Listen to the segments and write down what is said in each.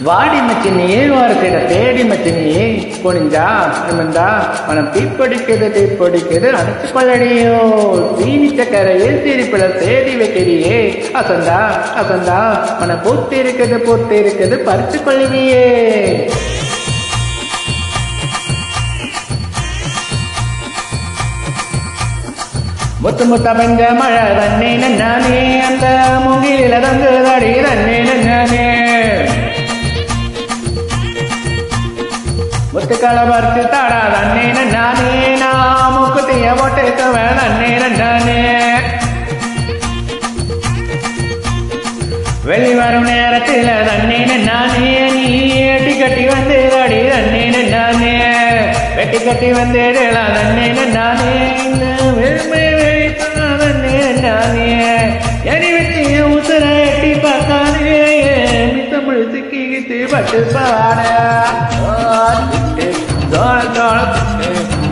வாடி மச்சினியே வாரத்திட தேடி மச்சினியே குனிஞ்சா நிமிந்தா மனம் தீப்பொடிக்குது அடைச்சு கொள்ளடியோ சீனி சக்கரையில் சிரிப்பில தேடி வைக்கிறியே அசந்தா அசந்தா மனம் பூத்தி இருக்குது பறிச்சு கொள்ளுவியே முத்து முத்த பஞ்ச மழை தண்ணி நானே அந்த முகில தந்து தடி தண்ணி நானே முத்துக்களை பறிச்சு தாடா தண்ணி நானே நான் முக்குத்திய போட்டுக்குவேன் தண்ணி நானே வெளி வரும் நேரத்தில் தண்ணி நானே நீ எட்டி கட்டி வந்து தடி தண்ணி நானே வெட்டி கட்டி வந்துடலாம் தண்ணி நானே நானே எரி வச்சு உசுர எட்டி பார்க்காதே தமிழ் சிக்கிட்டு பட்டு பாட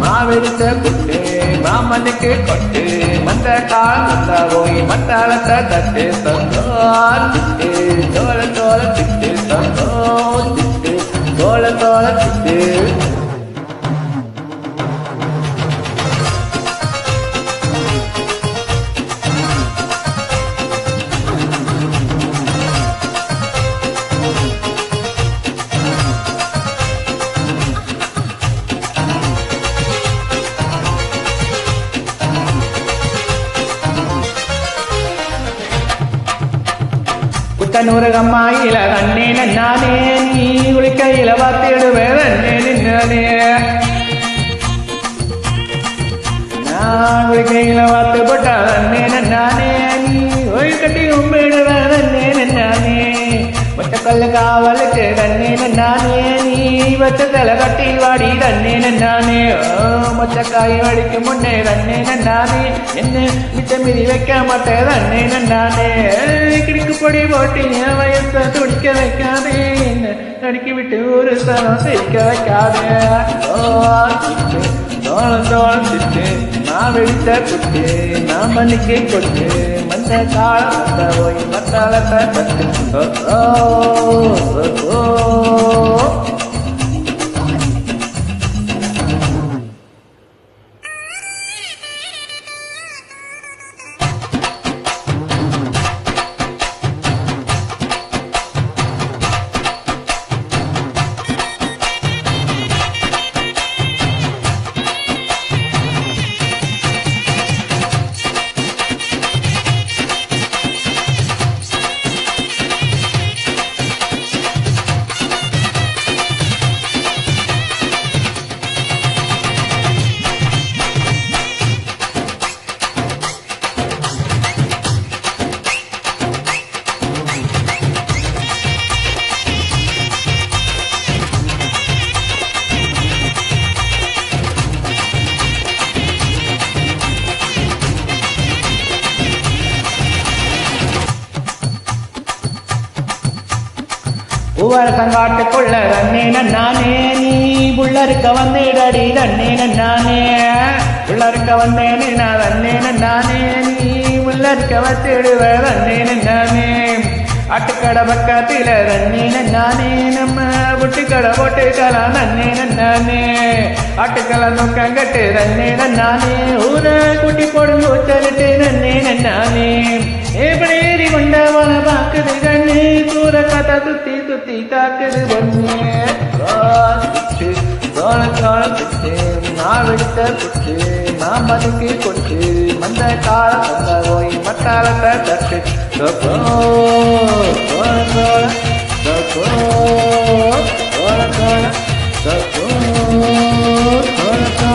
மாவெடுத்த குட்டு மாமனுக்கு கொட்டு மந்த கால போய் மத்தாளத்தை தட்டு தோட்டு தோல தோல திட்டு திட்டு தோல தோல திட்டு குத்தனூறு அம்மாயில தண்ணே நானே நீ குளிக்கையில பார்த்திடுவேன் தண்ணே நானே நான் குளிக்கையில பார்த்து போட்டா தண்ணே நானே நீ ஒய் கட்டி உம்பிடுவேன் தண்ணே நானே மொத்த கல்லு காவலுக்கு தண்ணே நானே நீ வச்ச தலை கட்டி வாடி தண்ணே நானே மொச்சக்காய் வடிக்கு முன்னே தண்ணே நானே என்ன மிச்ச மீறி வைக்க மாட்டேன் தண்ணே நானே கிடுக்கு பொடி போட்டு என் வயசை துடிக்க வைக்காதே என்ன நடுக்கி விட்டு ஒரு தரம் சிரிக்க வைக்காதே தோளம் தோளம் திட்டு நான் வெடித்த குட்டு நான் மண்ணுக்கு கொட்டு மந்த கால போய் மத்தாளத்தை தட்டு பூவரசங்காட்டுக்குள்ள தண்ணே நானே நீ புள்ளருக்க வந்தேடடி தண்ணே நானே புள்ளருக்க வந்தேனே நான் தண்ணே நானே நீ புள்ளருக்க வச்சிடுவ தண்ணே நானே ஆட்டுக்கடை பக்கத்தில தண்ணே நானே நம்ம புட்டுக்கடை போட்டுக்கலாம் தண்ணே நானே ஆட்டுக்களை நோக்கங்கட்டு தண்ணே நானே ஊர குட்டி போடுங்க உச்சரிட்டு தண்ணே நானே எப்படி ஏறி கொண்டவன பாக்குது கண்ணு தூர கதை சுத்தி சுத்தி காக்குது பொண்ணு சோழ சோழ குட்டு நான் வெடித்த குட்டு நான் மதுக்கு கொட்டு மந்த கால வந்த போய் மத்தாளத்தை தட்டு சோழ சோழ சோழ சோழ சோழ சோழ சோழ